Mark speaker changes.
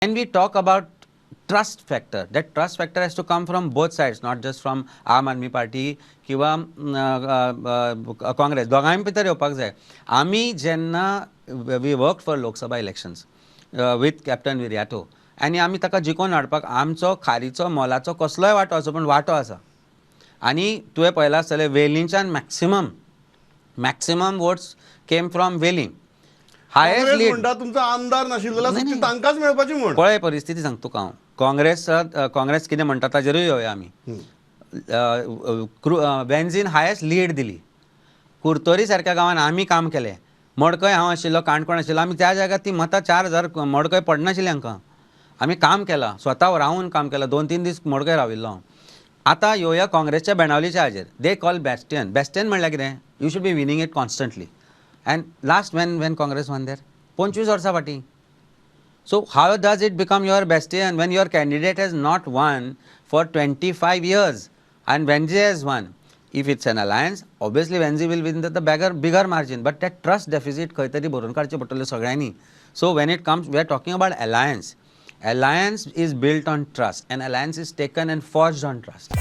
Speaker 1: when we talk about trust factor, that trust factor has to come from both sides, not just from Aam Aadmi Party किंवा काँग्रेस, दोगांय भितर येवपाक जाय. आमी जेन्ना we work for Lok Sabha elections with captain विर्याटो आनी आमी ताका जिखोवन हाडपाक आमचो खारीचो मोलाचो कसलोय वांटो आसा, पूण वांटो आसा. आनी तुवें पळयलां आसतलें वेलींच्यान maximum votes came from Velim. Highest lead
Speaker 2: म्हणटा तुमचा आमदार नाशिल्लो जाल्यार सत्ता तांकांच मेळपाची म्हण.
Speaker 1: पळय परिस्थिती सांगता तुका हांव. काँग्रेस कितें म्हणटा ताजेरूय येवया आमी. वेंझीन हायेस्ट लीड दिली. कुर्तोरी सारक्या गांवांत आमी काम केलें. मडकय हांव आशिल्लो, काणकोण आशिल्लो, आमी त्या जाग्यार ती मतां 4000 मडकय पडनाशिल्ली हांकां. आमी काम केलां, स्वता रावून काम केलां. 2-3 दीस मडकय राविल्लो हांव. आतां येवया काँग्रेसच्या बेणावलीच्या हाजेर. They call bastion. बेस्टियन म्हणल्यार कितें? You should be winning it constantly. And last when Congress won there, 25 वर्सां फाटी. So how does it become your bastion when your candidate has not won for 25 years and Venzi has won? If it's an alliance, obviously Venzi will win the bigger margin, but that trust deficit खंय तरी भरून काडचें पडटलें सगळ्यांनी. So when it comes, we are talking about alliance. Alliance is built on trust, and alliance is taken and forged on trust.